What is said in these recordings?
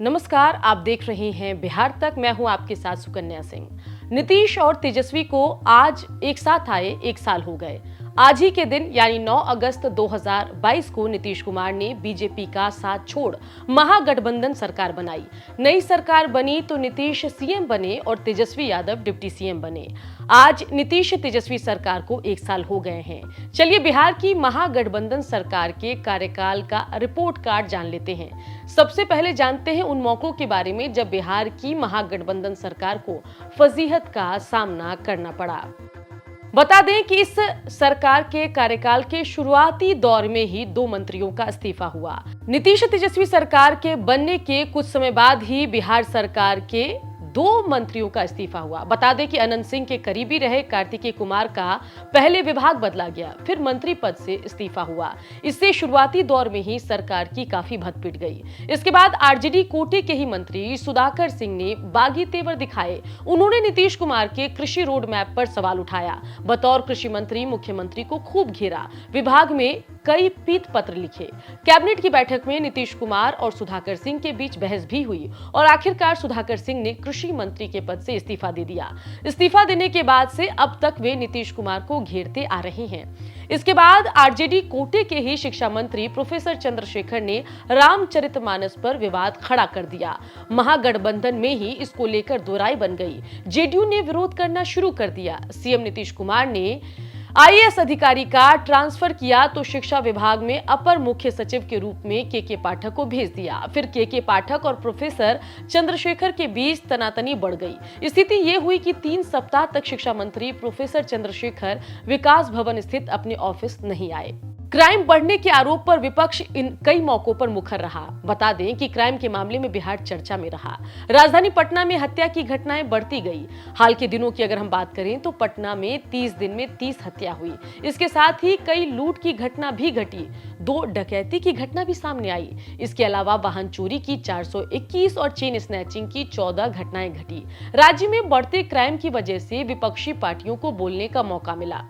नमस्कार, आप देख रहे हैं बिहार तक। मैं हूं आपके साथ सुकन्या सिंह। नीतीश और तेजस्वी को आज एक साथ आए 1 साल हो गए। आज ही के दिन यानी 9 अगस्त 2022 को नीतीश कुमार ने बीजेपी का साथ छोड़ महागठबंधन सरकार बनाई। नई सरकार बनी तो नीतीश सीएम बने और तेजस्वी यादव डिप्टी सीएम बने। आज नीतीश तेजस्वी सरकार को 1 साल हो गए हैं। चलिए बिहार की महागठबंधन सरकार के कार्यकाल का रिपोर्ट कार्ड जान लेते हैं। सबसे पहले जानते हैं उन मौकों के बारे में जब बिहार की महागठबंधन सरकार को फजीहत का सामना करना पड़ा। बता दें कि इस सरकार के कार्यकाल के शुरुआती दौर में ही 2 मंत्रियों का इस्तीफा हुआ। नीतीश तेजस्वी सरकार के बनने के कुछ समय बाद ही बिहार सरकार के 2 मंत्रियों का इस्तीफा हुआ। बता दें कि अनंत सिंह के करीबी रहे कार्तिकेय कुमार का पहले विभाग बदला गया, फिर मंत्री पद से इस्तीफा हुआ। इससे शुरुआती दौर में ही सरकार की काफी भद पिट गई। इसके बाद आरजेडी कोटे के ही मंत्री सुधाकर सिंह ने बागी तेवर दिखाए। उन्होंने नीतीश कुमार के कृषि रोड मैप पर सवाल उठाया। बतौर कृषि मंत्री मुख्यमंत्री को खूब घेरा, विभाग में कई पीत पत्र लिखे। कैबिनेट की बैठक में नीतीश कुमार और सुधाकर सिंह के बीच बहस भी हुई और आखिरकार सुधाकर सिंह ने कृषि मंत्री के पद से इस्तीफा दे दिया। इस्तीफा देने के बाद से अब तक वे नीतीश कुमार को घेरते आ रहे हैं। इसके बाद आरजेडी कोटे के ही शिक्षा मंत्री प्रोफेसर चंद्रशेखर ने रामचरितमानस पर विवाद खड़ा कर दिया। महागठबंधन में ही इसको लेकर दोहराई बन गई। जेडीयू ने विरोध करना शुरू कर दिया। सीएम नीतीश कुमार ने आईएएस अधिकारी का ट्रांसफर किया तो शिक्षा विभाग में अपर मुख्य सचिव के रूप में के पाठक को भेज दिया। फिर के पाठक और प्रोफेसर चंद्रशेखर के बीच तनातनी बढ़ गई। स्थिति ये हुई कि 3 सप्ताह तक शिक्षा मंत्री प्रोफेसर चंद्रशेखर विकास भवन स्थित अपने ऑफिस नहीं आए। क्राइम बढ़ने के आरोप पर विपक्ष इन कई मौकों पर मुखर रहा। बता दें कि क्राइम के मामले में बिहार चर्चा में रहा। राजधानी पटना में हत्या की घटनाएं बढ़ती गई। हाल के दिनों की अगर हम बात करें तो पटना में 30 दिन में 30 हत्या हुई। इसके साथ ही कई लूट की घटना भी घटी। 2 डकैती की घटना भी सामने आई। इसके अलावा वाहन चोरी की 421 और चेन स्नैचिंग की 14 घटनाएं घटी। राज्य में बढ़ते क्राइम की वजह से विपक्षी पार्टियों को बोलने का मौका मिला।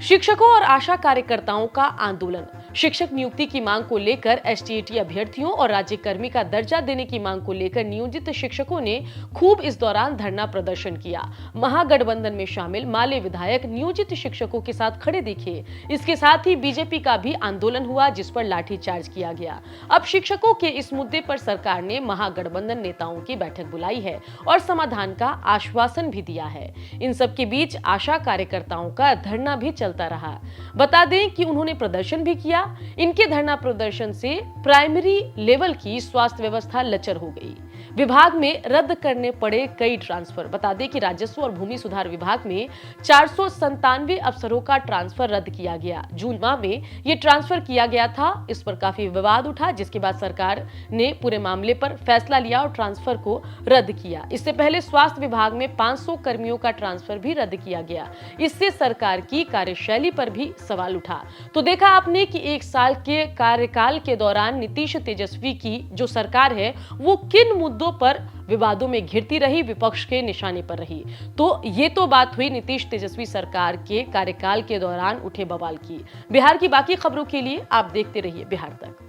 शिक्षकों और आशा कार्यकर्ताओं का आंदोलन। शिक्षक नियुक्ति की मांग को लेकर एसटीईटी अभ्यर्थियों और राज्यकर्मी का दर्जा देने की मांग को लेकर नियोजित शिक्षकों ने खूब इस दौरान धरना प्रदर्शन किया। महागठबंधन में शामिल माले विधायक नियोजित शिक्षकों के साथ खड़े दिखे। इसके साथ ही बीजेपी का भी आंदोलन हुआ, जिस पर लाठीचार्ज किया गया। अब शिक्षकों के इस मुद्दे पर सरकार ने महागठबंधन नेताओं की बैठक बुलाई है और समाधान का आश्वासन भी दिया है। इन सबके बीच आशा कार्यकर्ताओं का धरना भी चलता रहा। बता दें कि उन्होंने प्रदर्शन भी किया। इनके धरना प्रदर्शन से प्राइमरी लेवल की स्वास्थ्य व्यवस्था लचर हो गई। विभाग में रद्द करने पड़े कई ट्रांसफर। बता दें कि राजस्व और भूमि सुधार विभाग में 497 अफसरों का ट्रांसफर रद्द किया गया। जून माह में यह ट्रांसफर किया गया था। इस पर काफी विवाद उठा, जिसके बाद सरकार ने पूरे मामले पर फैसला लिया और ट्रांसफर को रद्द किया। इससे पहले स्वास्थ्य विभाग में 500 कर्मियों का ट्रांसफर भी रद्द किया गया। इससे सरकार की कार्यशैली पर भी सवाल उठा। तो देखा आपने कि 1 साल के कार्यकाल के दौरान नीतीश तेजस्वी की जो सरकार है वो किन मुद्दों पर विवादों में घिरती रही, विपक्ष के निशाने पर रही। तो ये तो बात हुई नीतीश तेजस्वी सरकार के कार्यकाल के दौरान उठे बवाल की। बिहार की बाकी खबरों के लिए आप देखते रहिए बिहार तक।